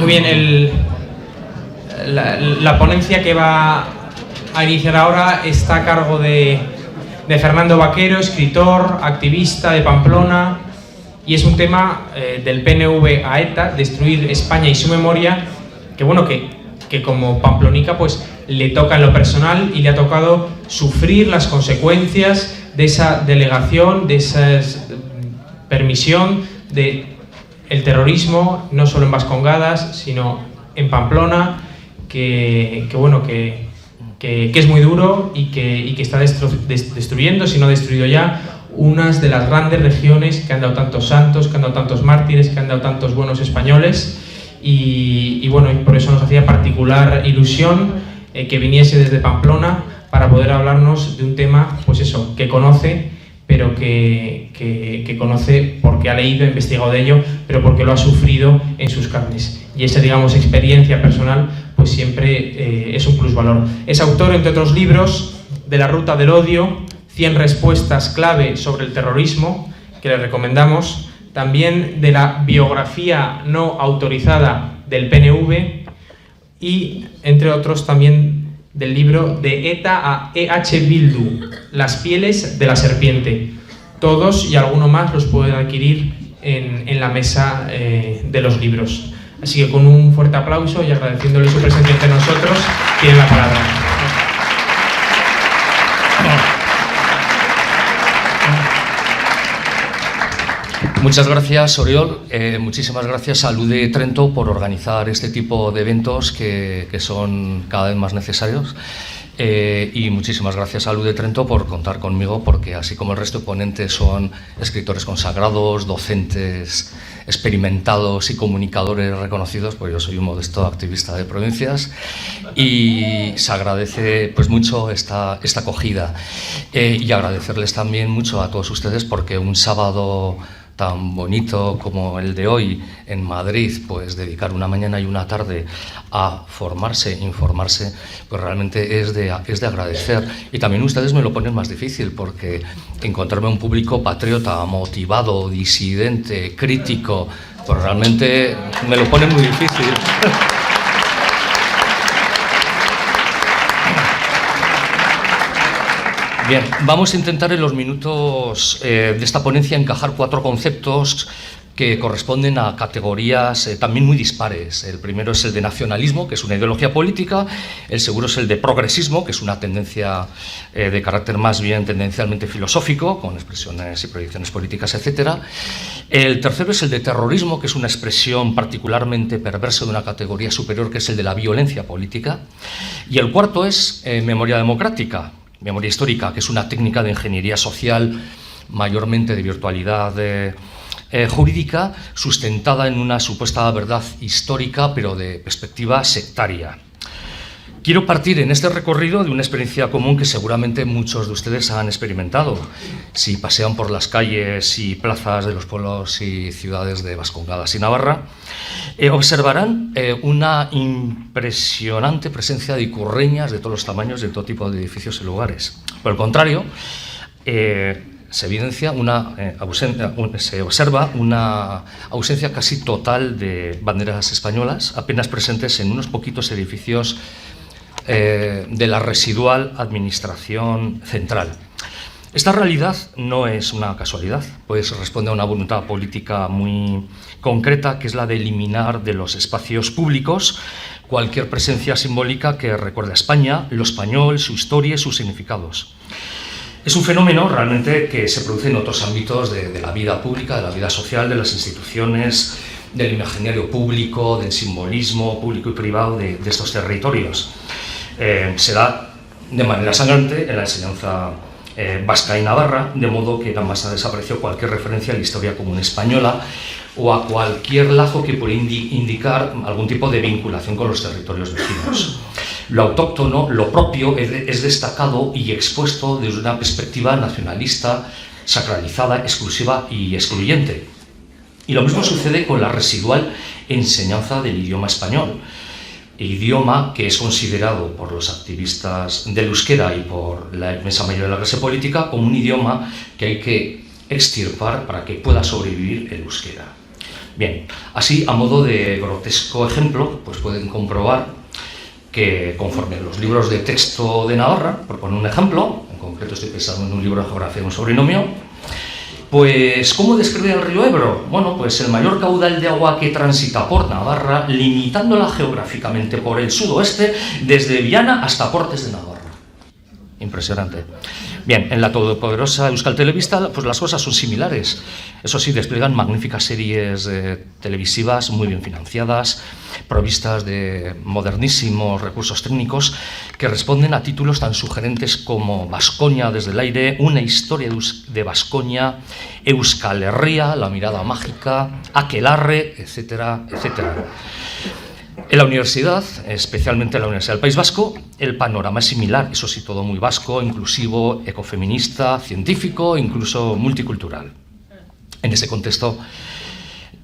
bien, la ponencia que va a iniciar ahora está a cargo de Fernando Vaquero, escritor, activista de Pamplona, y es un tema del PNV a ETA, destruir España y su memoria, que bueno, que como pamplonica pues le toca en lo personal y le ha tocado sufrir las consecuencias de esa delegación, de esa permisión de el terrorismo, no solo en Vascongadas, sino en Pamplona, que es muy duro y que está destruyendo, si no ha destruido ya, unas de las grandes regiones que han dado tantos santos, que han dado tantos mártires, que han dado tantos buenos españoles, y bueno, y por eso nos hacía particular ilusión que viniese desde Pamplona para poder hablarnos de un tema, pues eso, que conoce, pero que conoce porque ha leído, ha investigado de ello, pero porque lo ha sufrido en sus carnes. Y esa, digamos, experiencia personal, pues siempre es un plusvalor. Es autor, entre otros libros, de La Ruta del Odio, 100 respuestas clave sobre el terrorismo, que le recomendamos, también de la biografía no autorizada del PNV y, entre otros, también del libro De ETA a EH Bildu, Las pieles de la serpiente. Todos y alguno más los pueden adquirir en la mesa de los libros. Así que con un fuerte aplauso y agradeciéndole su presencia entre nosotros, tiene la palabra. Muchas gracias, Oriol. Muchísimas gracias a Luz de Trento por organizar este tipo de eventos que son cada vez más necesarios. Y muchísimas gracias a Luz de Trento por contar conmigo, porque así como el resto de ponentes son escritores consagrados, docentes experimentados y comunicadores reconocidos, pues yo soy un modesto activista de provincias y se agradece pues mucho esta acogida. Y agradecerles también mucho a todos ustedes, porque un sábado tan bonito como el de hoy en Madrid, pues dedicar una mañana y una tarde a formarse, informarse, pues realmente es de agradecer. Y también ustedes me lo ponen más difícil, porque encontrarme un público patriota, motivado, disidente, crítico, pues realmente me lo ponen muy difícil. Bien, vamos a intentar en los minutos de esta ponencia encajar 4 conceptos que corresponden a categorías también muy dispares. El primero es el de nacionalismo, que es una ideología política. El segundo es el de progresismo, que es una tendencia de carácter más bien tendencialmente filosófico, con expresiones y proyecciones políticas, etc. El tercero es el de terrorismo, que es una expresión particularmente perversa de una categoría superior, que es el de la violencia política. Y el cuarto es memoria democrática, memoria histórica, que es una técnica de ingeniería social mayormente de virtualidad jurídica, sustentada en una supuesta verdad histórica, pero de perspectiva sectaria. Quiero partir en este recorrido de una experiencia común que seguramente muchos de ustedes han experimentado si pasean por las calles y plazas de los pueblos y ciudades de Vascongadas y Navarra. Observarán una impresionante presencia de icurreñas de todos los tamaños, de todo tipo de edificios y lugares. Por el contrario, se evidencia se observa una ausencia casi total de banderas españolas, apenas presentes en unos poquitos edificios de la residual administración central. Esta realidad no es una casualidad, pues responde a una voluntad política muy concreta, que es la de eliminar de los espacios públicos cualquier presencia simbólica que recuerde a España, lo español, su historia y sus significados. Es un fenómeno realmente que se produce en otros ámbitos de la vida pública, de la vida social, de las instituciones, del imaginario público, del simbolismo público y privado de estos territorios. Se da de manera sangrante en la enseñanza vasca y navarra, de modo que en ambas ha desaparecido cualquier referencia a la historia común española o a cualquier lazo que pueda indicar algún tipo de vinculación con los territorios vecinos. Lo autóctono, lo propio, es destacado y expuesto desde una perspectiva nacionalista, sacralizada, exclusiva y excluyente. Y lo mismo sucede con la residual enseñanza del idioma español, idioma que es considerado por los activistas del euskera y por la inmensa mayoría de la clase política como un idioma que hay que extirpar para que pueda sobrevivir el euskera. Bien, así, a modo de grotesco ejemplo, pues pueden comprobar que conforme los libros de texto de Navarra, por poner un ejemplo, en concreto estoy pensando en un libro de geografía de un sobrino mío, pues ¿cómo describe el río Ebro? Bueno, pues el mayor caudal de agua que transita por Navarra, limitándola geográficamente por el sudoeste, desde Viana hasta Portes de Navarra. Impresionante. Bien, en la todopoderosa Euskal Telebista, pues las cosas son similares. Eso sí, despliegan magníficas series televisivas muy bien financiadas, provistas de modernísimos recursos técnicos que responden a títulos tan sugerentes como Baskonia desde el aire, una historia de Baskonia, Euskal Herria, la mirada mágica, Aquelarre, etcétera, etcétera. En la universidad, especialmente en la Universidad del País Vasco, el panorama es similar, eso sí, todo muy vasco, inclusivo, ecofeminista, científico, incluso multicultural. En ese contexto,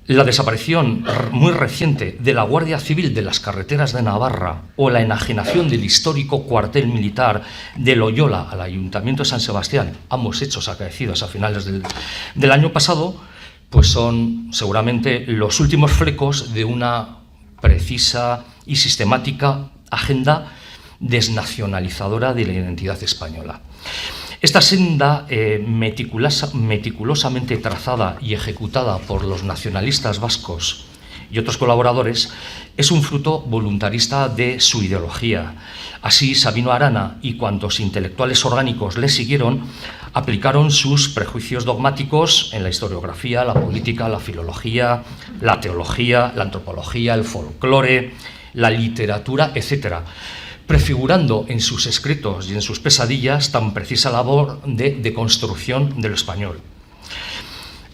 la desaparición muy reciente de la Guardia Civil de las carreteras de Navarra o la enajenación del histórico cuartel militar de Loyola al Ayuntamiento de San Sebastián, ambos hechos acaecidos a finales del año pasado, pues son seguramente los últimos flecos de una precisa y sistemática agenda desnacionalizadora de la identidad española. Esta senda meticulosamente trazada y ejecutada por los nacionalistas vascos y otros colaboradores es un fruto voluntarista de su ideología. Así, Sabino Arana y cuantos intelectuales orgánicos le siguieron aplicaron sus prejuicios dogmáticos en la historiografía, la política, la filología, la teología, la antropología, el folclore, la literatura, etc., prefigurando en sus escritos y en sus pesadillas tan precisa labor de deconstrucción de lo español.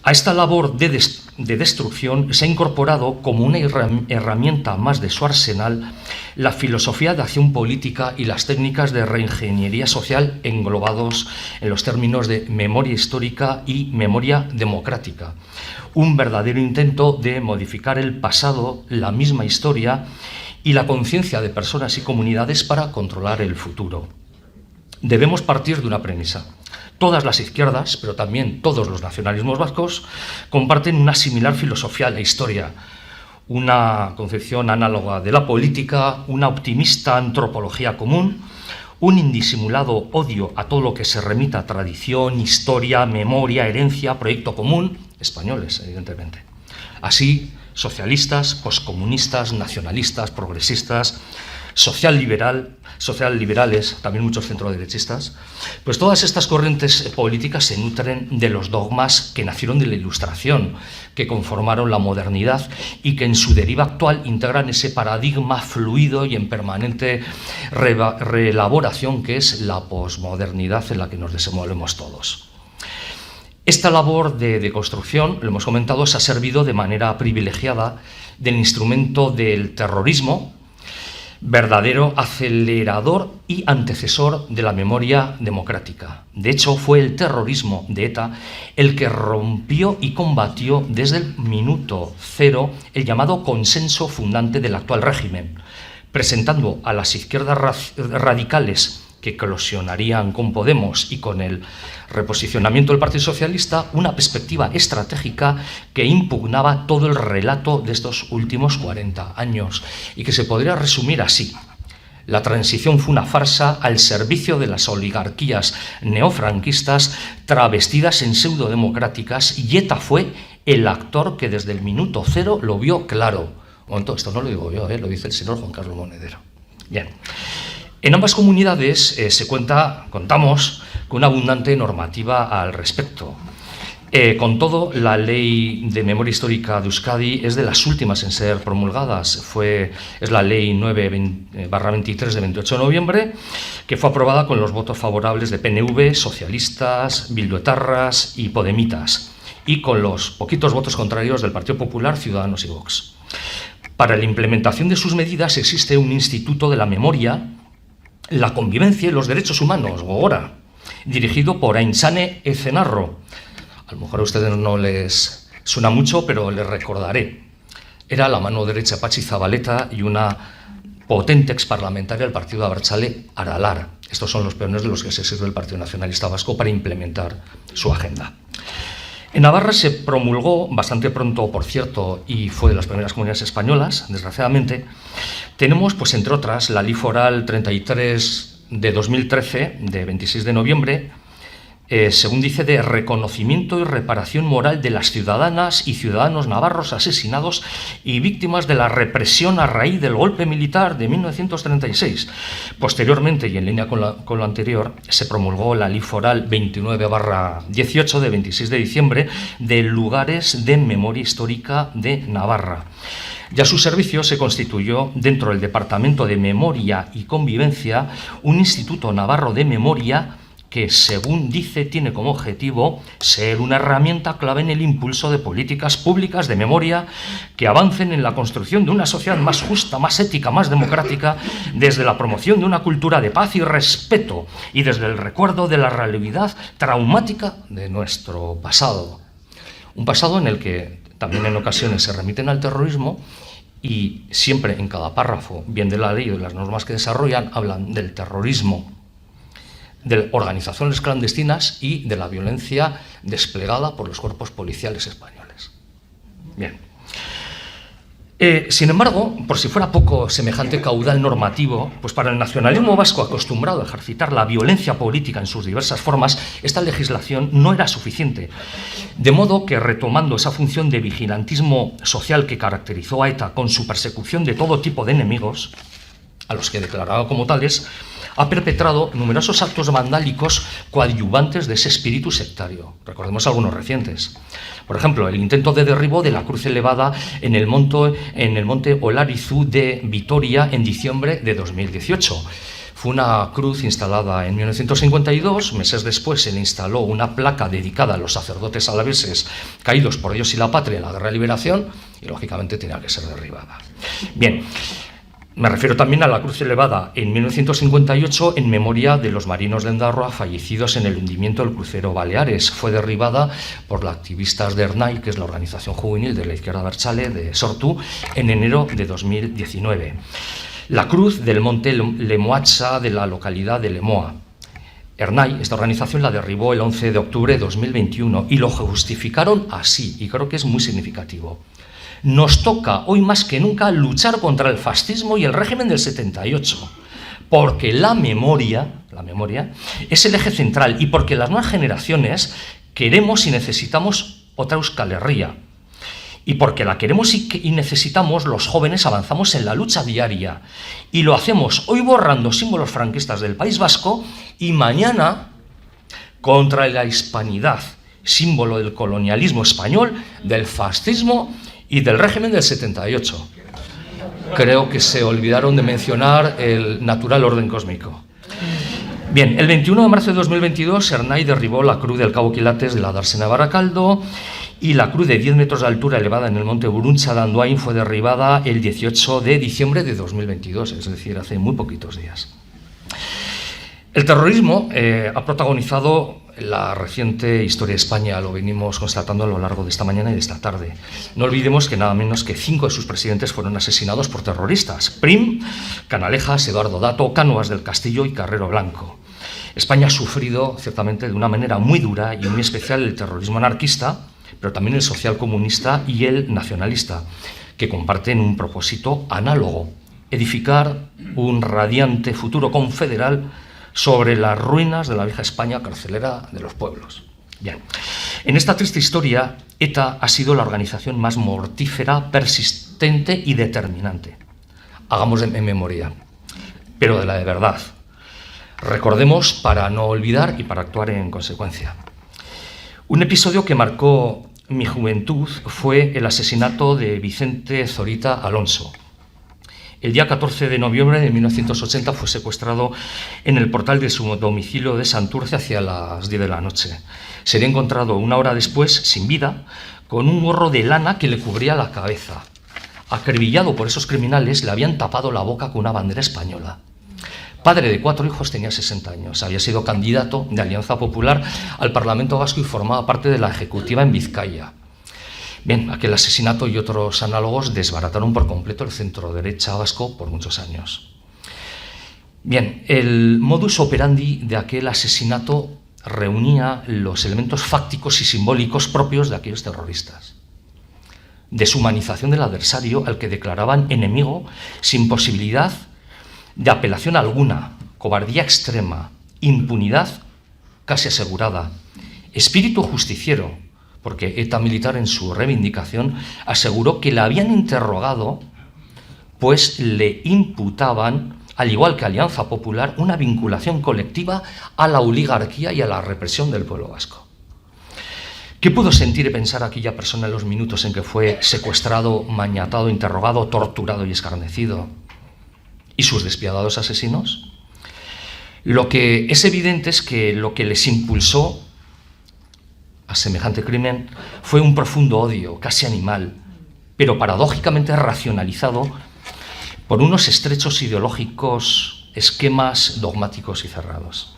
A esta labor de destrucción se ha incorporado como una herramienta más de su arsenal la filosofía de acción política y las técnicas de reingeniería social englobados en los términos de memoria histórica y memoria democrática. Un verdadero intento de modificar el pasado, la misma historia y la conciencia de personas y comunidades para controlar el futuro. Debemos partir de una premisa. Todas las izquierdas, pero también todos los nacionalismos vascos, comparten una similar filosofía de la historia, una concepción análoga de la política, una optimista antropología común, un indisimulado odio a todo lo que se remita a tradición, historia, memoria, herencia, proyecto común, españoles, evidentemente. Así, socialistas, poscomunistas, nacionalistas, progresistas, socialliberales, también muchos centroderechistas, pues todas estas corrientes políticas se nutren de los dogmas que nacieron de la Ilustración, que conformaron la modernidad y que en su deriva actual integran ese paradigma fluido y en permanente reelaboración que es la posmodernidad en la que nos desenvolvemos todos. Esta labor de deconstrucción, lo hemos comentado, se ha servido de manera privilegiada del instrumento del terrorismo, verdadero acelerador y antecesor de la memoria democrática. De hecho, fue el terrorismo de ETA el que rompió y combatió desde el minuto cero el llamado consenso fundante del actual régimen, presentando a las izquierdas radicales que eclosionarían con Podemos y con el reposicionamiento del Partido Socialista, una perspectiva estratégica que impugnaba todo el relato de estos últimos 40 años y que se podría resumir así. La transición fue una farsa al servicio de las oligarquías neofranquistas travestidas en pseudodemocráticas y ETA fue el actor que desde el minuto cero lo vio claro. Bueno, esto no lo digo yo, lo dice el señor Juan Carlos Monedero. Bien. En ambas comunidades contamos con una abundante normativa al respecto. Con todo, la Ley de Memoria Histórica de Euskadi es de las últimas en ser promulgadas. Es la Ley 9/23 de 28 de noviembre, que fue aprobada con los votos favorables de PNV, socialistas, bilduetarras y podemitas, y con los poquitos votos contrarios del Partido Popular, Ciudadanos y Vox. Para la implementación de sus medidas existe un Instituto de la Memoria, la Convivencia y los Derechos Humanos, Gogora, dirigido por Aintzane Ezenarro. A lo mejor a ustedes no les suena mucho, pero les recordaré. Era la mano derecha de Patxi Zabaleta y una potente exparlamentaria del Partido Abertzale, Aralar. Estos son los peones de los que se sirve el Partido Nacionalista Vasco para implementar su agenda. En Navarra se promulgó, bastante pronto, por cierto, y fue de las primeras comunidades españolas, desgraciadamente, tenemos, pues entre otras, la Ley Foral 33 de 2013, de 26 de noviembre, según dice, de reconocimiento y reparación moral de las ciudadanas y ciudadanos navarros asesinados y víctimas de la represión a raíz del golpe militar de 1936. Posteriormente, y en línea con lo anterior, se promulgó la Ley Foral 29/18 de 26 de diciembre de lugares de memoria histórica de Navarra. Y a su servicio se constituyó, dentro del Departamento de Memoria y Convivencia, un Instituto Navarro de Memoria que, según dice, tiene como objetivo ser una herramienta clave en el impulso de políticas públicas de memoria que avancen en la construcción de una sociedad más justa, más ética, más democrática, desde la promoción de una cultura de paz y respeto y desde el recuerdo de la realidad traumática de nuestro pasado. Un pasado en el que también en ocasiones se remiten al terrorismo y siempre en cada párrafo, bien de la ley o de las normas que desarrollan, hablan del terrorismo, de organizaciones clandestinas y de la violencia desplegada por los cuerpos policiales españoles. Bien. Sin embargo, por si fuera poco semejante caudal normativo, pues para el nacionalismo vasco acostumbrado a ejercitar la violencia política en sus diversas formas, esta legislación no era suficiente. De modo que, retomando esa función de vigilantismo social que caracterizó a ETA con su persecución de todo tipo de enemigos, a los que declaraba como tales, ha perpetrado numerosos actos vandálicos coadyuvantes de ese espíritu sectario. Recordemos algunos recientes. Por ejemplo, el intento de derribo de la cruz elevada en el monte Olarizú de Vitoria en diciembre de 2018. Fue una cruz instalada en 1952, meses después se le instaló una placa dedicada a los sacerdotes alaveses caídos por Dios y la patria en la Guerra de Liberación y, lógicamente, tenía que ser derribada. Bien. Me refiero también a la cruz elevada en 1958 en memoria de los marinos de Endarroa fallecidos en el hundimiento del crucero Baleares. Fue derribada por las activistas de Ernai, que es la organización juvenil de la izquierda abertzale de Sortu, en enero de 2019. La cruz del monte Lemoatza de la localidad de Lemoa. Ernai, esta organización, la derribó el 11 de octubre de 2021 y lo justificaron así, y creo que es muy significativo. Nos toca hoy más que nunca luchar contra el fascismo y el régimen del 78, porque la memoria es el eje central y porque las nuevas generaciones queremos y necesitamos otra Euskal Herria. Y porque la queremos y necesitamos, los jóvenes avanzamos en la lucha diaria y lo hacemos hoy borrando símbolos franquistas del País Vasco y mañana contra la hispanidad, símbolo del colonialismo español, del fascismo y del régimen del 78. Creo que se olvidaron de mencionar el natural orden cósmico. Bien, el 21 de marzo de 2022, Ernai derribó la cruz del Cabo Quilates de la Dársena Baracaldo y la cruz de 10 metros de altura elevada en el monte Buruncha de Andoain fue derribada el 18 de diciembre de 2022, es decir, hace muy poquitos días. El terrorismo ha protagonizado la reciente historia de España, lo venimos constatando a lo largo de esta mañana y de esta tarde. No olvidemos que nada menos que 5 de sus presidentes fueron asesinados por terroristas: Prim, Canalejas, Eduardo Dato, Cánovas del Castillo y Carrero Blanco. España ha sufrido, ciertamente, de una manera muy dura y muy especial el terrorismo anarquista, pero también el socialcomunista y el nacionalista, que comparten un propósito análogo: edificar un radiante futuro confederal sobre las ruinas de la vieja España carcelera de los pueblos. Bien, en esta triste historia, ETA ha sido la organización más mortífera, persistente y determinante. Hagamos en memoria, pero de la de verdad. Recordemos para no olvidar y para actuar en consecuencia. Un episodio que marcó mi juventud fue el asesinato de Vicente Zorita Alonso. El día 14 de noviembre de 1980 fue secuestrado en el portal de su domicilio de Santurce hacia las 10 de la noche. Sería encontrado una hora después, sin vida, con un gorro de lana que le cubría la cabeza. Acribillado por esos criminales, le habían tapado la boca con una bandera española. Padre de 4 hijos, tenía 60 años. Había sido candidato de Alianza Popular al Parlamento Vasco y formaba parte de la Ejecutiva en Vizcaya. Bien, aquel asesinato y otros análogos desbarataron por completo el centro-derecha vasco por muchos años. Bien, el modus operandi de aquel asesinato reunía los elementos fácticos y simbólicos propios de aquellos terroristas. Deshumanización del adversario al que declaraban enemigo sin posibilidad de apelación alguna, cobardía extrema, impunidad casi asegurada, espíritu justiciero, porque ETA militar en su reivindicación aseguró que la habían interrogado, pues le imputaban, al igual que Alianza Popular, una vinculación colectiva a la oligarquía y a la represión del pueblo vasco. ¿Qué pudo sentir y pensar aquella persona en los minutos en que fue secuestrado, maniatado, interrogado, torturado y escarnecido? ¿Y sus despiadados asesinos? Lo que es evidente es que lo que les impulsó a semejante crimen fue un profundo odio, casi animal, pero paradójicamente racionalizado por unos estrechos ideológicos, esquemas dogmáticos y cerrados.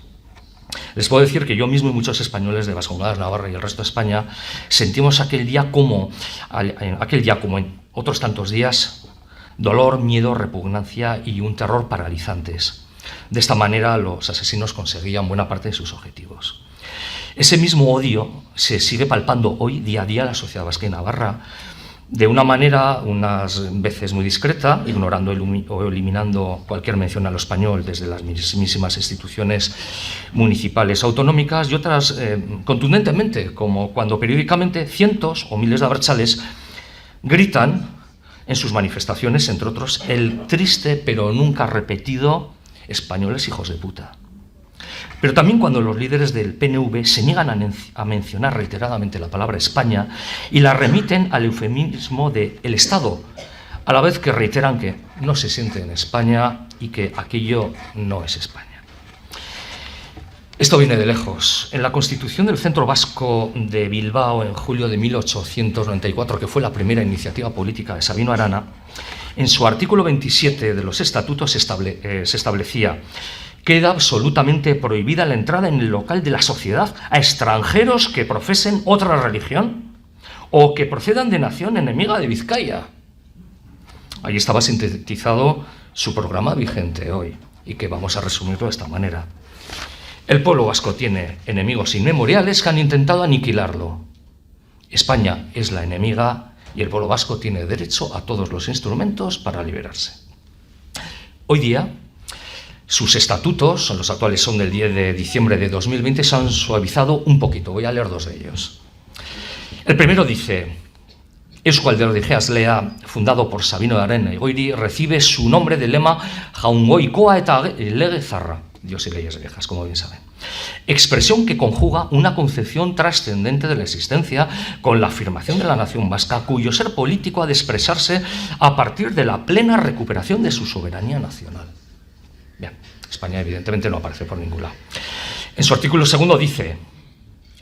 Les puedo decir que yo mismo y muchos españoles de Vascongadas, Navarra y el resto de España sentimos aquel día como en otros tantos días, dolor, miedo, repugnancia y un terror paralizantes. De esta manera los asesinos conseguían buena parte de sus objetivos. Ese mismo odio se sigue palpando hoy día a día en la sociedad vasca y navarra, de una manera unas veces muy discreta, ignorando o eliminando cualquier mención a lo español desde las mismísimas instituciones municipales autonómicas, y otras contundentemente, como cuando periódicamente cientos o miles de abertzales gritan en sus manifestaciones, entre otros, el triste pero nunca repetido españoles hijos de puta. Pero también cuando los líderes del PNV se niegan a mencionar reiteradamente la palabra España y la remiten al eufemismo de el Estado, a la vez que reiteran que no se siente en España y que aquello no es España. Esto viene de lejos. En la Constitución del Centro Vasco de Bilbao en julio de 1894, que fue la primera iniciativa política de Sabino Arana, en su artículo 27 de los estatutos se establecía: queda absolutamente prohibida la entrada en el local de la sociedad a extranjeros que profesen otra religión o que procedan de nación enemiga de Vizcaya. Ahí estaba sintetizado su programa vigente hoy, y que vamos a resumirlo de esta manera. El pueblo vasco tiene enemigos inmemoriales que han intentado aniquilarlo. España es la enemiga y el pueblo vasco tiene derecho a todos los instrumentos para liberarse. Hoy día, sus estatutos, los actuales son del 10 de diciembre de 2020, se han suavizado un poquito. Voy a leer dos de ellos. El primero dice: Eusko Alderdi Jeltzalea, fundado por Sabino Arana y Goiri, recibe su nombre del lema Jaungoikoa eta lege zarra, Dios y leyes viejas, como bien saben. Expresión que conjuga una concepción trascendente de la existencia con la afirmación de la nación vasca, cuyo ser político ha de expresarse a partir de la plena recuperación de su soberanía nacional. Bien, España evidentemente no aparece por ningún lado. En su artículo segundo dice: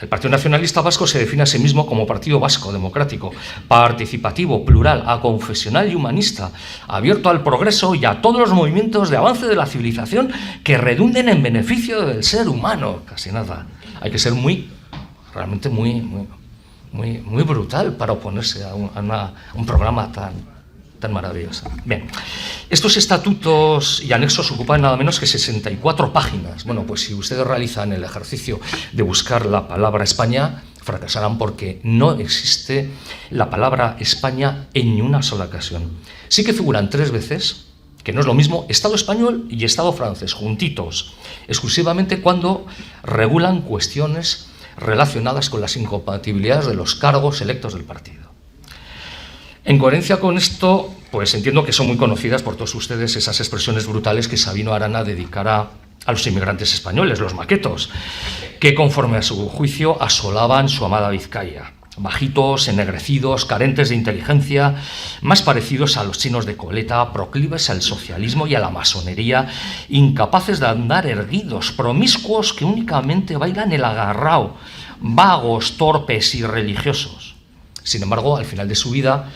el Partido Nacionalista Vasco se define a sí mismo como partido vasco, democrático, participativo, plural, aconfesional y humanista, abierto al progreso y a todos los movimientos de avance de la civilización que redunden en beneficio del ser humano. Casi nada. Hay que ser realmente muy brutal para oponerse a un programa tan maravilloso. Bien, estos estatutos y anexos ocupan nada menos que 64 páginas. Bueno, pues si ustedes realizan el ejercicio de buscar la palabra España, fracasarán porque no existe la palabra España en ni una sola ocasión. Sí que figuran 3 veces, que no es lo mismo, Estado español y Estado francés, juntitos, exclusivamente cuando regulan cuestiones relacionadas con las incompatibilidades de los cargos electos del partido. En coherencia con esto, pues entiendo que son muy conocidas por todos ustedes esas expresiones brutales que Sabino Arana dedicara a los inmigrantes españoles, los maquetos, que conforme a su juicio asolaban su amada Vizcaya. Bajitos, ennegrecidos, carentes de inteligencia, más parecidos a los chinos de coleta, proclives al socialismo y a la masonería, incapaces de andar erguidos, promiscuos que únicamente bailan el agarrao, vagos, torpes y religiosos. Sin embargo, al final de su vida,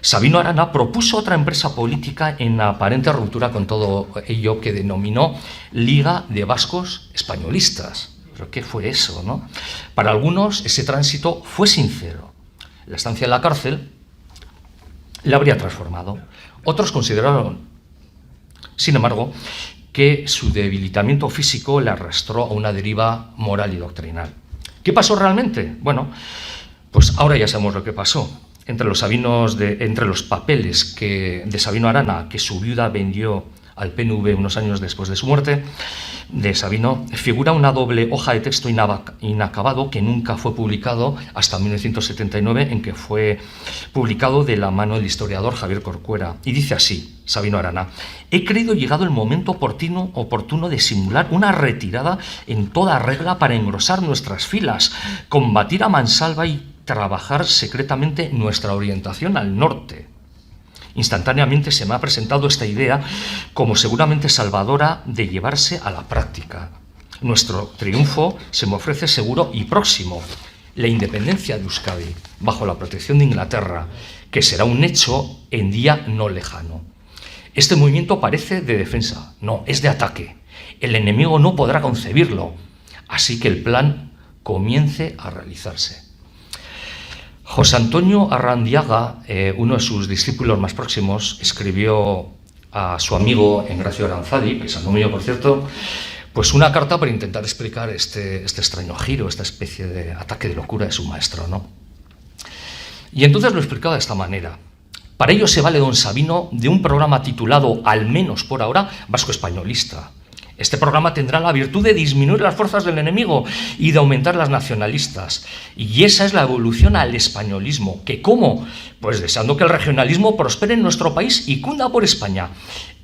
Sabino Arana propuso otra empresa política en aparente ruptura con todo ello que denominó Liga de Vascos Españolistas. ¿Pero qué fue eso, no? Para algunos ese tránsito fue sincero. La estancia en la cárcel le habría transformado. Otros consideraron, sin embargo, que su debilitamiento físico le arrastró a una deriva moral y doctrinal. ¿Qué pasó realmente? Bueno, pues ahora ya sabemos lo que pasó. Entre los papeles de Sabino Arana, que su viuda vendió al PNV unos años después de su muerte, de Sabino, figura una doble hoja de texto inacabado que nunca fue publicado hasta 1979, en que fue publicado de la mano del historiador Javier Corcuera. Y dice así, Sabino Arana: he creído llegado el momento oportuno de simular una retirada en toda regla para engrosar nuestras filas, combatir a mansalva y trabajar secretamente nuestra orientación al norte. Instantáneamente se me ha presentado esta idea como seguramente salvadora de llevarse a la práctica. Nuestro triunfo se me ofrece seguro y próximo: la independencia de Euskadi, bajo la protección de Inglaterra, que será un hecho en día no lejano. Este movimiento parece de defensa, no, es de ataque. El enemigo no podrá concebirlo, así que el plan comience a realizarse. José Antonio Arrandiaga, uno de sus discípulos más próximos, escribió a su amigo Engracio Aranzadi, paisano mío por cierto, pues una carta para intentar explicar este extraño giro, esta especie de ataque de locura de su maestro, ¿no? Y entonces lo explicaba de esta manera: para ello se vale don Sabino de un programa titulado, al menos por ahora, Vasco Españolista. Este programa tendrá la virtud de disminuir las fuerzas del enemigo y de aumentar las nacionalistas. Y esa es la evolución al españolismo. ¿Que cómo? Pues deseando que el regionalismo prospere en nuestro país y cunda por España,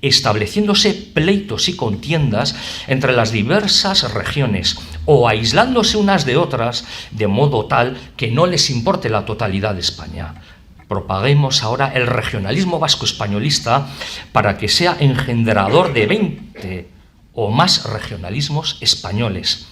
estableciéndose pleitos y contiendas entre las diversas regiones o aislándose unas de otras de modo tal que no les importe la totalidad de España. Propaguemos ahora el regionalismo vasco-españolista para que sea engendrador de 20 o más regionalismos españoles.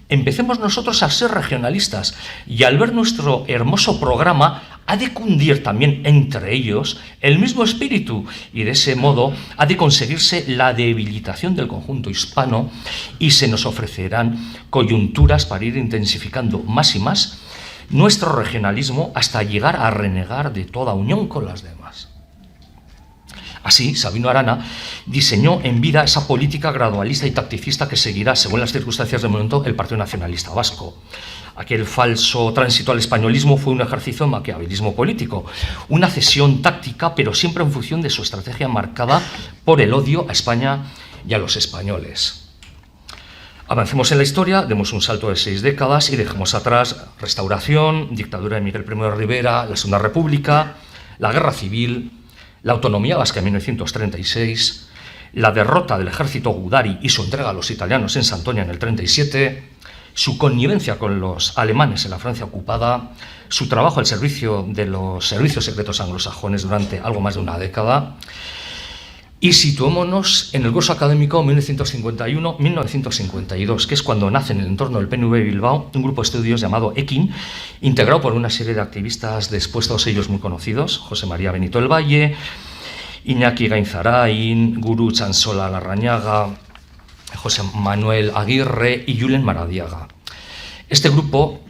Empecemos nosotros a ser regionalistas y al ver nuestro hermoso programa ha de cundir también entre ellos el mismo espíritu y de ese modo ha de conseguirse la debilitación del conjunto hispano y se nos ofrecerán coyunturas para ir intensificando más y más nuestro regionalismo hasta llegar a renegar de toda unión con las demás. Así, Sabino Arana diseñó en vida esa política gradualista y tacticista que seguirá, según las circunstancias del momento, el Partido Nacionalista Vasco. Aquel falso tránsito al españolismo fue un ejercicio de maquiavelismo político, una cesión táctica, pero siempre en función de su estrategia marcada por el odio a España y a los españoles. Avancemos en la historia, demos un salto de 6 décadas y dejemos atrás Restauración, dictadura de Miguel I de Rivera, la Segunda República, la Guerra Civil, la autonomía vasca en 1936, la derrota del ejército Gudari y su entrega a los italianos en Santoña en el 37, su connivencia con los alemanes en la Francia ocupada, su trabajo al servicio de los servicios secretos anglosajones durante algo más de una década. Y situémonos en el curso académico 1951-1952, que es cuando nace en el entorno del PNV de Bilbao un grupo de estudios llamado EKIN, integrado por una serie de activistas después todos ellos muy conocidos: José María Benito del Valle, Iñaki Gainzarain, Guru Chansola Larrañaga, José Manuel Aguirre y Julen Maradiaga. Este grupo,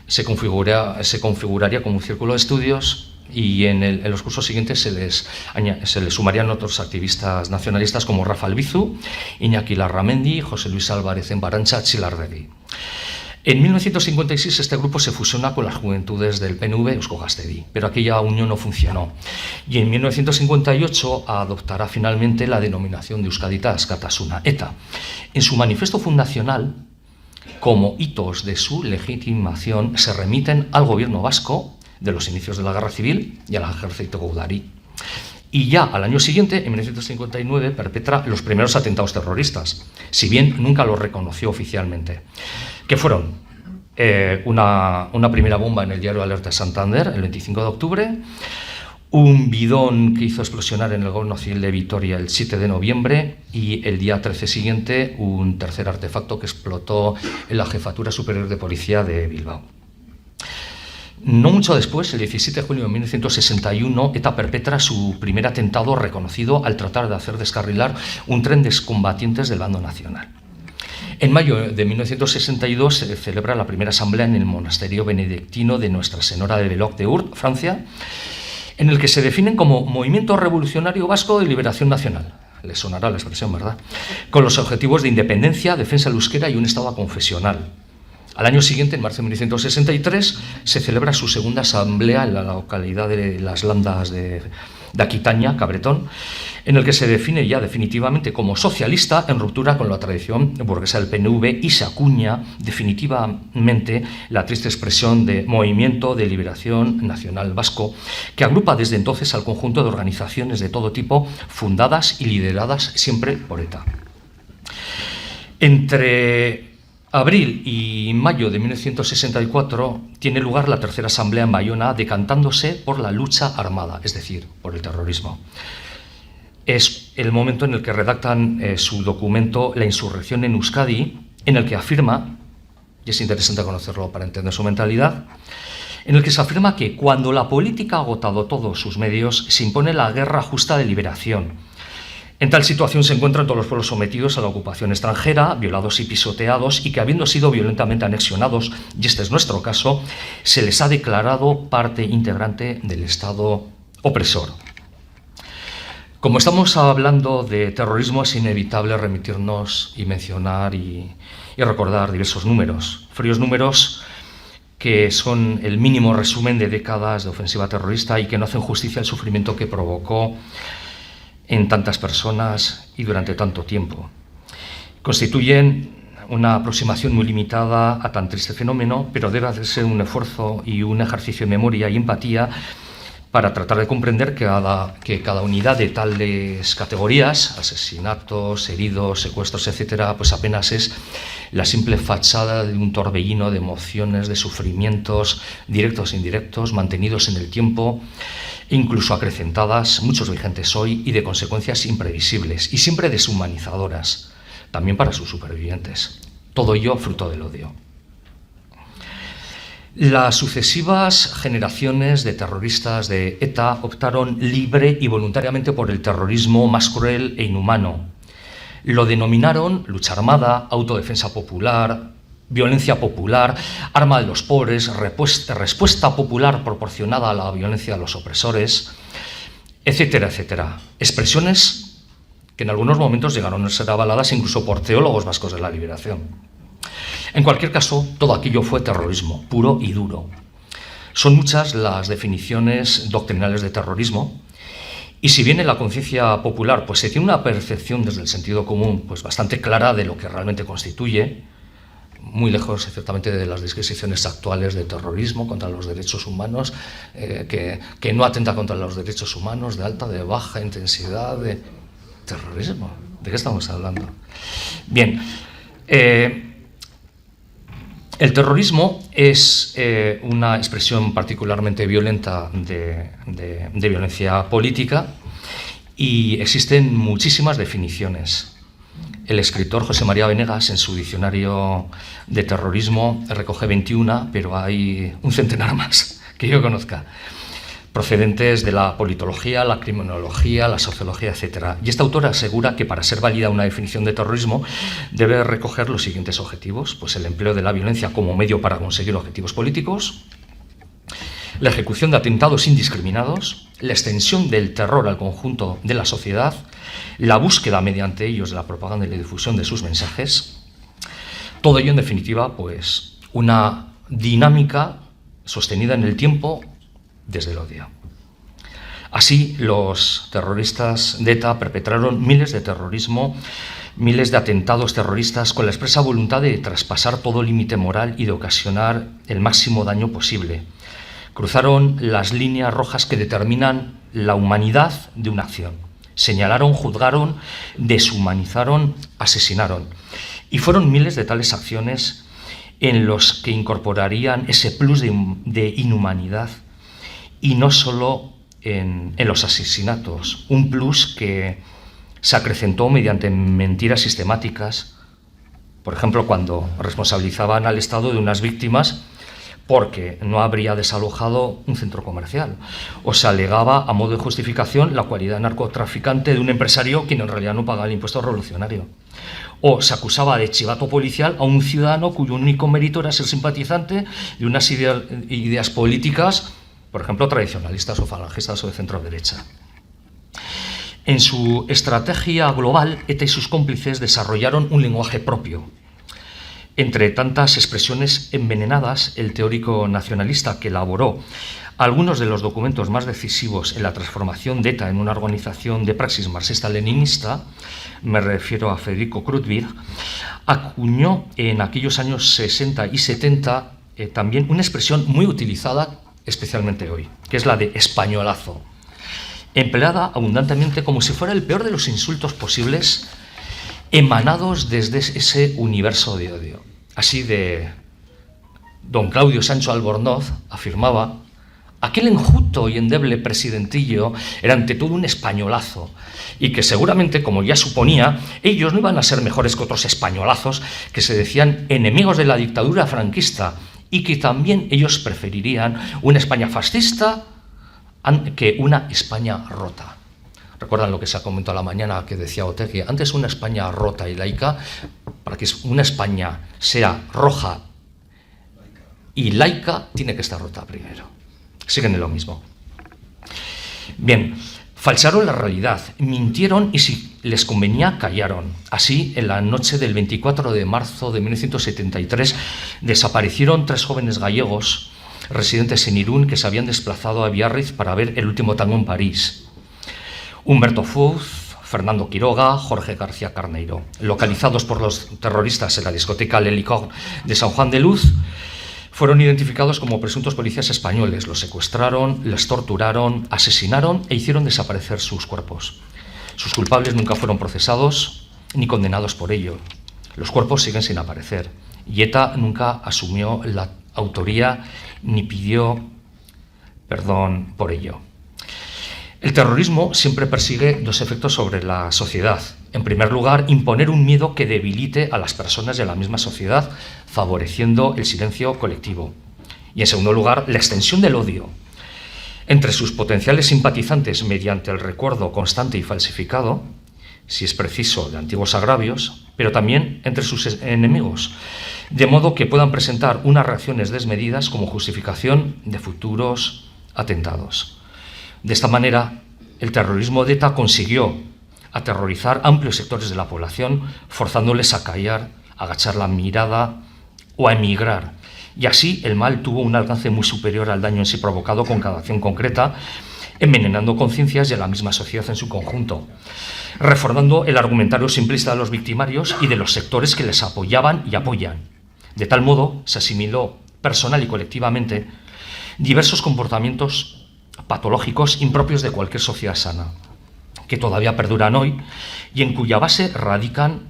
se configuraría como un círculo de estudios y en los cursos siguientes se les sumarían otros activistas nacionalistas como Rafa Albizu, Iñaki Larramendi, José Luis Álvarez en Barantza, Chilardegui. En 1956 este grupo se fusiona con las juventudes del PNV Eusko Gaztedi, pero aquella unión no funcionó. Y en 1958 adoptará finalmente la denominación de Euskadita Askatasuna, ETA. En su manifiesto fundacional, como hitos de su legitimación, se remiten al gobierno vasco de los inicios de la Guerra Civil y al ejército Gudari. Y ya al año siguiente, en 1959, perpetra los primeros atentados terroristas, si bien nunca los reconoció oficialmente, que fueron una primera bomba en el diario Alerta Santander el 25 de octubre, un bidón que hizo explosionar en el gobierno civil de Vitoria el 7 de noviembre y el día 13 siguiente un tercer artefacto que explotó en la Jefatura Superior de Policía de Bilbao. No mucho después, el 17 de junio de 1961, ETA perpetra su primer atentado reconocido al tratar de hacer descarrilar un tren de excombatientes del bando nacional. En mayo de 1962 se celebra la primera asamblea en el monasterio benedictino de Nuestra Señora de Belloc de Urt, Francia, en el que se definen como Movimiento Revolucionario Vasco de Liberación Nacional. Les sonará la expresión, ¿verdad? Con los objetivos de independencia, defensa del euskera y un Estado aconfesional. Al año siguiente, en marzo de 1963, se celebra su segunda asamblea en la localidad de Las Landas de Aquitaña, Cabretón, en el que se define ya definitivamente como socialista en ruptura con la tradición burguesa del PNV y se acuña definitivamente la triste expresión de Movimiento de Liberación Nacional Vasco, que agrupa desde entonces al conjunto de organizaciones de todo tipo fundadas y lideradas siempre por ETA. Entre abril y mayo de 1964 tiene lugar la tercera asamblea en Bayona, decantándose por la lucha armada, es decir, por el terrorismo. Es el momento en el que redactan su documento La insurrección en Euskadi, en el que afirma, y es interesante conocerlo para entender su mentalidad, en el que se afirma que cuando la política ha agotado todos sus medios, se impone la guerra justa de liberación. En tal situación se encuentran todos los pueblos sometidos a la ocupación extranjera, violados y pisoteados, y que habiendo sido violentamente anexionados, y este es nuestro caso, se les ha declarado parte integrante del Estado opresor. Como estamos hablando de terrorismo, es inevitable remitirnos y mencionar y recordar diversos números, fríos números que son el mínimo resumen de décadas de ofensiva terrorista y que no hacen justicia al sufrimiento que provocó en tantas personas y durante tanto tiempo. Constituyen una aproximación muy limitada a tan triste fenómeno, pero debe hacerse un esfuerzo y un ejercicio de memoria y empatía para tratar de comprender que cada unidad de tales categorías, asesinatos, heridos, secuestros, etcétera, pues apenas es la simple fachada de un torbellino de emociones, de sufrimientos directos e indirectos, mantenidos en el tiempo, incluso acrecentadas, muchos vigentes hoy, y de consecuencias imprevisibles y siempre deshumanizadoras, también para sus supervivientes. Todo ello fruto del odio. Las sucesivas generaciones de terroristas de ETA optaron libre y voluntariamente por el terrorismo más cruel e inhumano. Lo denominaron lucha armada, autodefensa popular, violencia popular, arma de los pobres, respuesta popular proporcionada a la violencia de los opresores, etcétera, etcétera. Expresiones que en algunos momentos llegaron a ser avaladas incluso por teólogos vascos de la liberación. En cualquier caso, todo aquello fue terrorismo, puro y duro. Son muchas las definiciones doctrinales de terrorismo, y si bien en la conciencia popular pues se tiene una percepción desde el sentido común pues bastante clara de lo que realmente constituye, muy lejos ciertamente de las disquisiciones actuales de terrorismo contra los derechos humanos, que no atenta contra los derechos humanos, de alta, de baja intensidad, de terrorismo. ¿De qué estamos hablando? Bien, el terrorismo es una expresión particularmente violenta de violencia política y existen muchísimas definiciones. El escritor José María Venegas, en su diccionario de terrorismo, recoge 21, pero hay un centenar más que yo conozca, procedentes de la politología, la criminología, la sociología, etc. Y esta autora asegura que para ser válida una definición de terrorismo debe recoger los siguientes objetivos: pues el empleo de la violencia como medio para conseguir objetivos políticos, la ejecución de atentados indiscriminados, la extensión del terror al conjunto de la sociedad, la búsqueda mediante ellos de la propaganda y la difusión de sus mensajes. Todo ello, en definitiva, pues una dinámica sostenida en el tiempo desde el odio. Así, los terroristas de ETA perpetraron miles de terrorismo, miles de atentados terroristas con la expresa voluntad de traspasar todo límite moral y de ocasionar el máximo daño posible. Cruzaron las líneas rojas que determinan la humanidad de una acción. Señalaron, juzgaron, deshumanizaron, asesinaron. Y fueron miles de tales acciones en los que incorporarían ese plus de inhumanidad, y no solo en los asesinatos, un plus que se acrecentó mediante mentiras sistemáticas, por ejemplo, cuando responsabilizaban al Estado de unas víctimas porque no habría desalojado un centro comercial, o se alegaba a modo de justificación la cualidad de narcotraficante de un empresario quien en realidad no pagaba el impuesto revolucionario, o se acusaba de chivato policial a un ciudadano cuyo único mérito era ser simpatizante de unas ideas políticas por ejemplo, tradicionalistas o falangistas o de centro-derecha. En su estrategia global, ETA y sus cómplices desarrollaron un lenguaje propio. Entre tantas expresiones envenenadas, el teórico nacionalista que elaboró algunos de los documentos más decisivos en la transformación de ETA en una organización de praxis marxista-leninista, me refiero a Federico Krutwig, acuñó en aquellos años 60 y 70 también una expresión muy utilizada especialmente hoy, que es la de españolazo, empleada abundantemente como si fuera el peor de los insultos posibles emanados desde ese universo de odio. Así de don Claudio Sancho Albornoz afirmaba: aquel enjuto y endeble presidentillo era ante todo un españolazo, y que seguramente, como ya suponía, ellos no iban a ser mejores que otros españolazos que se decían enemigos de la dictadura franquista, y que también ellos preferirían una España fascista que una España rota. ¿Recuerdan lo que se ha comentado a la mañana que decía Otegi? Antes una España rota y laica, para que una España sea roja y laica, tiene que estar rota primero. Siguen en lo mismo. Bien, falsearon la realidad, mintieron y si les convenía, callaron. Así, en la noche del 24 de marzo de 1973, desaparecieron 3 jóvenes gallegos residentes en Irún que se habían desplazado a Biarritz para ver el último tango en París. Humberto Fouz, Fernando Quiroga, Jorge García Carneiro, localizados por los terroristas en la discoteca Le Licor de San Juan de Luz, fueron identificados como presuntos policías españoles. Los secuestraron, les torturaron, asesinaron e hicieron desaparecer sus cuerpos. Sus culpables nunca fueron procesados ni condenados por ello. Los cuerpos siguen sin aparecer. Y ETA nunca asumió la autoría ni pidió perdón por ello. El terrorismo siempre persigue 2 efectos sobre la sociedad. En primer lugar, imponer un miedo que debilite a las personas de la misma sociedad, favoreciendo el silencio colectivo. Y en segundo lugar, la extensión del odio entre sus potenciales simpatizantes mediante el recuerdo constante y falsificado, si es preciso, de antiguos agravios, pero también entre sus enemigos, de modo que puedan presentar unas reacciones desmedidas como justificación de futuros atentados. De esta manera, el terrorismo de ETA consiguió aterrorizar amplios sectores de la población, forzándoles a callar, a agachar la mirada o a emigrar. Y así el mal tuvo un alcance muy superior al daño en sí provocado con cada acción concreta, envenenando conciencias de la misma sociedad en su conjunto, reforzando el argumentario simplista de los victimarios y de los sectores que les apoyaban y apoyan. De tal modo, se asimiló personal y colectivamente diversos comportamientos patológicos impropios de cualquier sociedad sana, que todavía perduran hoy y en cuya base radican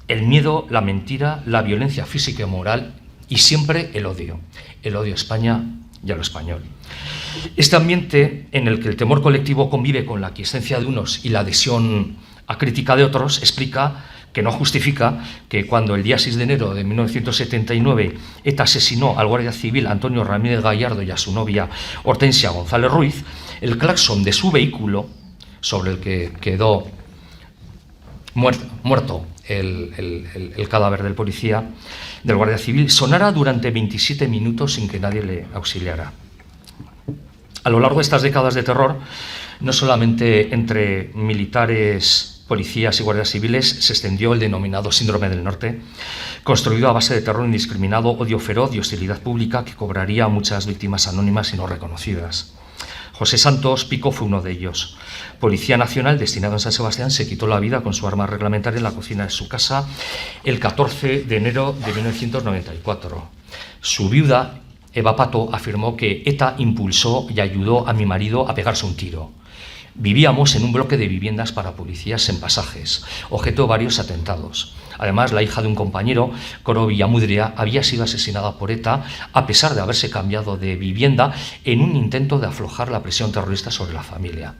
el miedo, la mentira, la violencia física y moral y siempre el odio a España y a lo español. Este ambiente en el que el temor colectivo convive con la aquiescencia de unos y la adhesión acrítica de otros explica, que no justifica, que cuando el día 6 de enero de 1979 ETA asesinó al guardia civil Antonio Ramírez Gallardo y a su novia Hortensia González Ruiz, el claxon de su vehículo, sobre el que quedó muerto el cadáver del policía, del guardia civil, sonara durante 27 minutos sin que nadie le auxiliara. A lo largo de estas décadas de terror, no solamente entre militares, policías y guardias civiles, se extendió el denominado Síndrome del Norte, construido a base de terror indiscriminado, odio feroz y hostilidad pública que cobraría a muchas víctimas anónimas y no reconocidas. José Santos Pico fue uno de ellos. Policía Nacional destinado en San Sebastián, se quitó la vida con su arma reglamentaria en la cocina de su casa el 14 de enero de 1994. Su viuda, Eva Pato, afirmó que ETA impulsó y ayudó a mi marido a pegarse un tiro. Vivíamos en un bloque de viviendas para policías en Pasajes, objeto de varios atentados. Además, la hija de un compañero, Coro Villamudria, había sido asesinada por ETA a pesar de haberse cambiado de vivienda en un intento de aflojar la presión terrorista sobre la familia.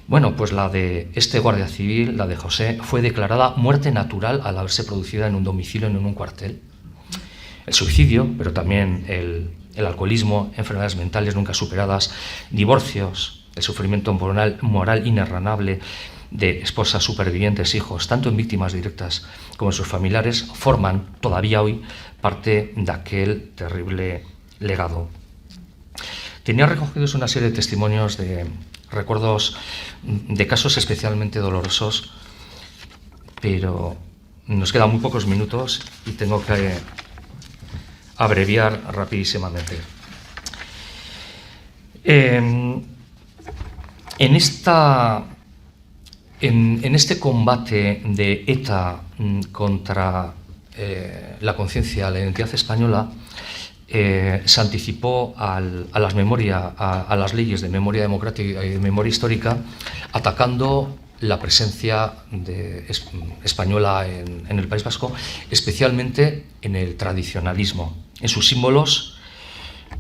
Bueno, pues la de este guardia civil, la de José, fue declarada muerte natural al haberse producido en un domicilio, en un cuartel. El suicidio, pero también el alcoholismo, enfermedades mentales nunca superadas, divorcios, el sufrimiento moral inerranable de esposas supervivientes, hijos, tanto en víctimas directas como en sus familiares, forman todavía hoy parte de aquel terrible legado. tenía recogidos una serie de testimonios de recuerdos de casos especialmente dolorosos, pero nos quedan muy pocos minutos y tengo que abreviar rapidísimamente. En este combate de ETA contra la conciencia, la identidad española, se anticipó a las leyes de memoria democrática y de memoria histórica, atacando la presencia española en el País Vasco, especialmente en el tradicionalismo, en sus símbolos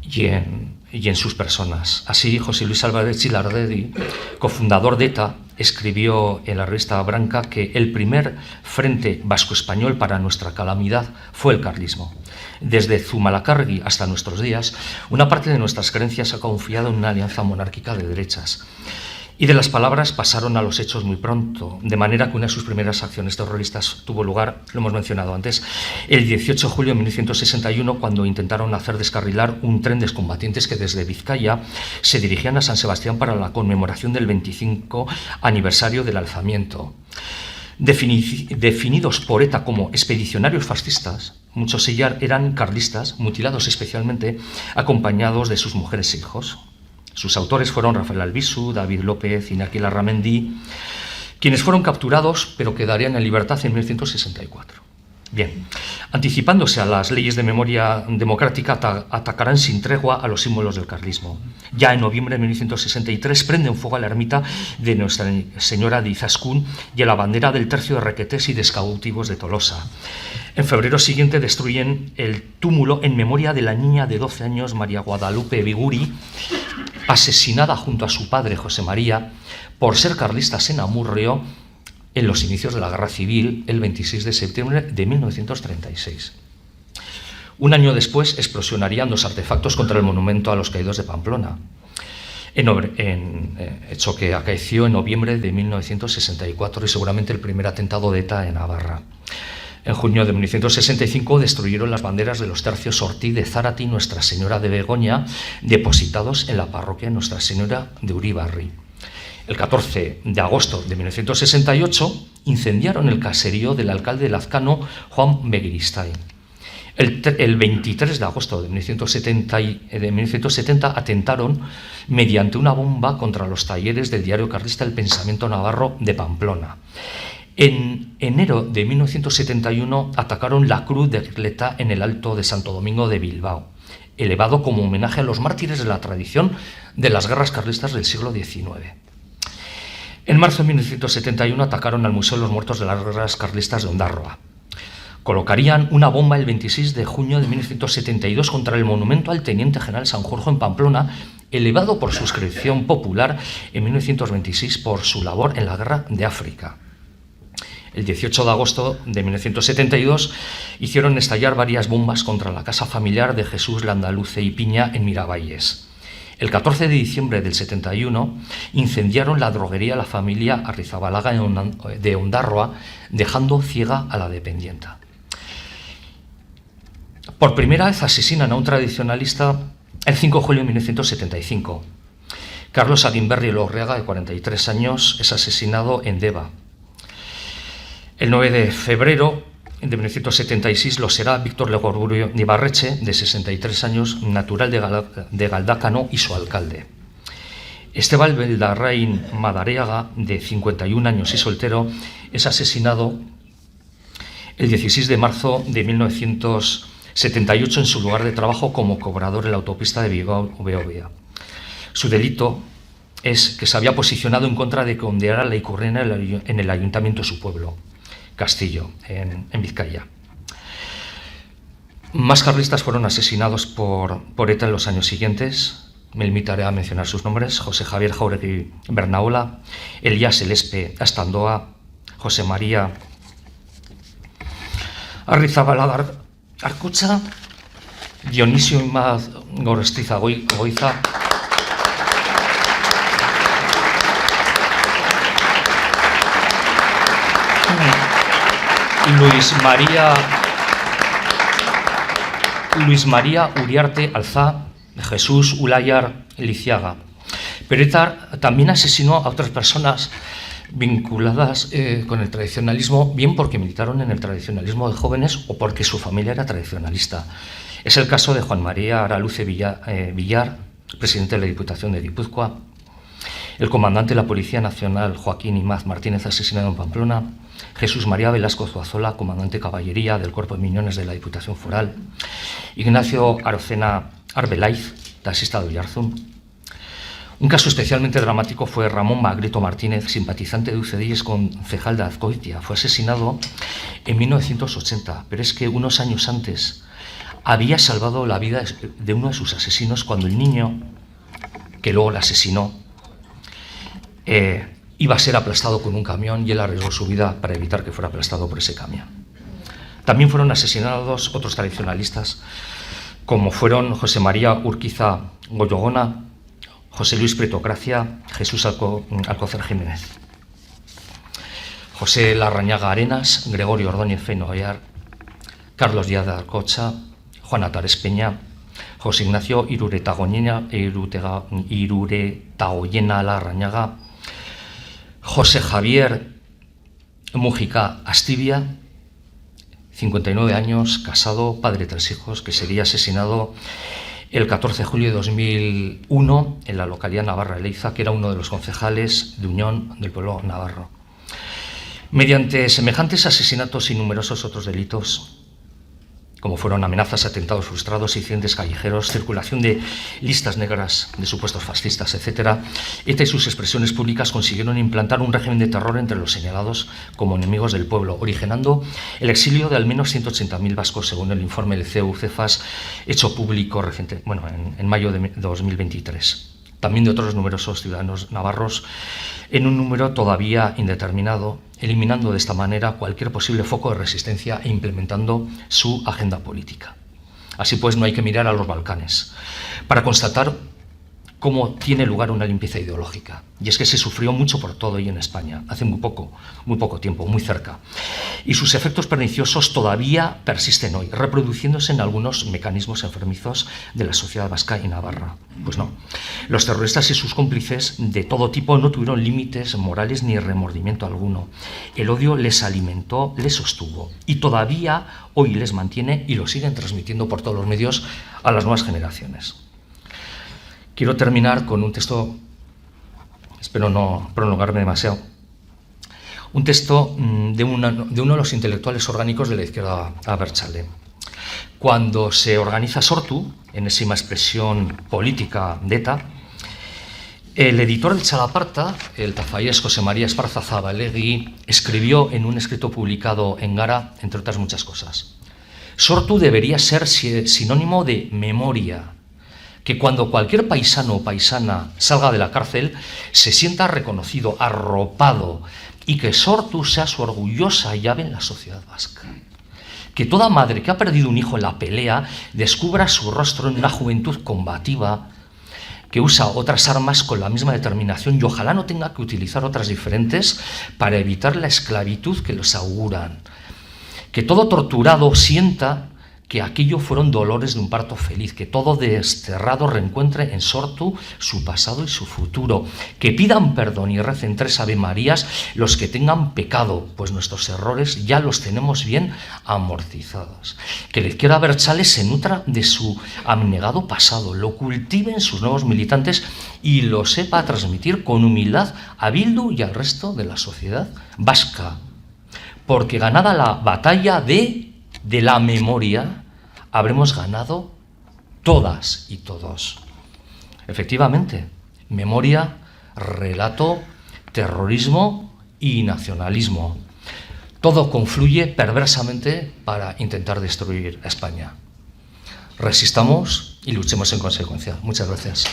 y en sus personas. Así, José Luis Álvarez Gilardedi, cofundador de ETA, escribió en la revista Branca que el primer frente vasco-español para nuestra calamidad fue el carlismo. Desde Zumalacárregui hasta nuestros días, una parte de nuestras creencias ha confiado en una alianza monárquica de derechas. Y de las palabras pasaron a los hechos muy pronto, de manera que una de sus primeras acciones terroristas tuvo lugar, lo hemos mencionado antes, el 18 de julio de 1961, cuando intentaron hacer descarrilar un tren de excombatientes que desde Vizcaya se dirigían a San Sebastián para la conmemoración del 25 aniversario del alzamiento. Definidos por ETA como expedicionarios fascistas, muchos eran carlistas, mutilados especialmente, acompañados de sus mujeres e hijos. Sus autores fueron Rafael Albizu, David López, Iñaki Larramendi, quienes fueron capturados pero quedarían en libertad en 1964. Bien, anticipándose a las leyes de memoria democrática, atacarán sin tregua a los símbolos del carlismo. Ya en noviembre de 1963 prenden fuego a la ermita de Nuestra Señora de Izaskun y a la bandera del Tercio de Requetés y de Cautivos de Tolosa. En febrero siguiente destruyen el túmulo en memoria de la niña de 12 años, María Guadalupe Biguri, asesinada junto a su padre, José María, por ser carlistas en Amurrio en los inicios de la Guerra Civil, el 26 de septiembre de 1936. Un año después explosionarían dos artefactos contra el monumento a los caídos de Pamplona, hecho que acaeció en noviembre de 1964 y seguramente el primer atentado de ETA en Navarra. En junio de 1965 destruyeron las banderas de los tercios Ortiz de Zárate y Nuestra Señora de Begoña, depositados en la parroquia Nuestra Señora de Uribarri. El 14 de agosto de 1968 incendiaron el caserío del alcalde de Lazcano, Juan Begiristain. El 23 de agosto de 1970 atentaron mediante una bomba contra los talleres del diario carlista El Pensamiento Navarro de Pamplona. En enero de 1971 atacaron la Cruz de Cleta en el Alto de Santo Domingo de Bilbao, elevado como homenaje a los mártires de la tradición de las guerras carlistas del siglo XIX. En marzo de 1971 atacaron al Museo de los Muertos de las Guerras Carlistas de Ondárroa. Colocarían una bomba el 26 de junio de 1972 contra el monumento al Teniente General Sanjurjo en Pamplona, elevado por suscripción popular en 1926 por su labor en la Guerra de África. El 18 de agosto de 1972 hicieron estallar varias bombas contra la casa familiar de Jesús Landaluce y Piña en Miravalles. El 14 de diciembre del 71 incendiaron la droguería La Familia Arrizabalaga de Ondárroa, dejando ciega a la dependienta. Por primera vez asesinan a un tradicionalista el 5 de julio de 1975. Carlos Aguimberri Lorriaga, de 43 años, es asesinado en Deva. El 9 de febrero de 1976 lo será Víctor Legorgurio Ibarreche, de 63 años, natural de Galdácano y su alcalde. Esteban Beldarrain Madariaga, de 51 años y soltero, es asesinado el 16 de marzo de 1978 en su lugar de trabajo como cobrador en la autopista de Bilbao-Beovia. Su delito es que se había posicionado en contra de que ondeara la Ikurriña en el ayuntamiento de su pueblo, Castillo, en Vizcaya. Más carlistas fueron asesinados por ETA en los años siguientes. Me limitaré a mencionar sus nombres: José Javier Jauregui Bernaola, Elías Elespe Astandoa, José María Arrizabalaga Arcucha, Dionisio Imaz Gorestiza Goiza, Luis María Uriarte Alzá, Jesús Ulayar Liciaga. Pero ETA también asesinó a otras personas vinculadas con el tradicionalismo, bien porque militaron en el tradicionalismo de jóvenes o porque su familia era tradicionalista. Es el caso de Juan María Araluce Villar, presidente de la Diputación de Guipúzcoa, el comandante de la Policía Nacional Joaquín Imaz Martínez, asesinado en Pamplona, Jesús María Velasco Zuazola, comandante de caballería del Cuerpo de Miñones de la Diputación Foral, Ignacio Arocena Arbelaiz, taxista de Oyarzún. Un caso especialmente dramático fue Ramón Magreto Martínez, simpatizante de UCD, concejal de Azcoitia. Fue asesinado en 1980, pero es que unos años antes había salvado la vida de uno de sus asesinos cuando el niño, que luego le asesinó, iba a ser aplastado con un camión y él arriesgó su vida para evitar que fuera aplastado por ese camión. También fueron asesinados otros tradicionalistas, como fueron José María Urquiza Goyogona, José Luis Pretocracia, Jesús Alcocer Jiménez, José Larrañaga Arenas, Gregorio Ordóñez Fenoyar, Carlos Díaz de Arcocha, Juana Tares Peña, José Ignacio Iruretagoyena Larrañaga, José Javier Mújica Astivia, 59 años, casado, padre de 3 hijos, que sería asesinado el 14 de julio de 2001 en la localidad navarra de Leiza, que era uno de los concejales de Unión del pueblo navarro. Mediante semejantes asesinatos y numerosos otros delitos, como fueron amenazas, atentados frustrados, incidentes callejeros, circulación de listas negras de supuestos fascistas, etc., ETA y sus expresiones públicas consiguieron implantar un régimen de terror entre los señalados como enemigos del pueblo, originando el exilio de al menos 180.000 vascos, según el informe del CEU-CEFAS, hecho público en mayo de 2023. También de otros numerosos ciudadanos navarros, en un número todavía indeterminado, eliminando de esta manera cualquier posible foco de resistencia e implementando su agenda política. Así pues, no hay que mirar a los Balcanes para constatar cómo tiene lugar una limpieza ideológica. Y es que se sufrió mucho por todo ello en España, hace muy poco tiempo, muy cerca. Y sus efectos perniciosos todavía persisten hoy, reproduciéndose en algunos mecanismos enfermizos de la sociedad vasca y navarra. Pues no. Los terroristas y sus cómplices de todo tipo no tuvieron límites morales ni remordimiento alguno. El odio les alimentó, les sostuvo y todavía hoy les mantiene y lo siguen transmitiendo por todos los medios a las nuevas generaciones. Quiero terminar con un texto, espero no prolongarme demasiado, un texto de uno de los intelectuales orgánicos de la izquierda abertzale. Cuando se organiza Sortu, enésima expresión política de ETA, el editor del Txalaparta, el tafallés José María Esparza Zabalegui, escribió en un escrito publicado en Gara, entre otras muchas cosas: Sortu debería ser sinónimo de memoria, que cuando cualquier paisano o paisana salga de la cárcel se sienta reconocido, arropado, y que Sortu sea su orgullosa llave en la sociedad vasca. Que toda madre que ha perdido un hijo en la pelea descubra su rostro en una juventud combativa que usa otras armas con la misma determinación y ojalá no tenga que utilizar otras diferentes para evitar la esclavitud que los auguran. Que todo torturado sienta que aquello fueron dolores de un parto feliz, que todo desterrado reencuentre en Sortu su pasado y su futuro, que pidan perdón y recen 3 Ave Marías los que tengan pecado, pues nuestros errores ya los tenemos bien amortizados. Que la izquierda abertzale se nutra de su abnegado pasado, lo cultiven sus nuevos militantes y lo sepa transmitir con humildad a Bildu y al resto de la sociedad vasca. Porque ganada la batalla de la memoria, habremos ganado todas y todos. Efectivamente, memoria, relato, terrorismo y nacionalismo. Todo confluye perversamente para intentar destruir a España. Resistamos y luchemos en consecuencia. Muchas gracias.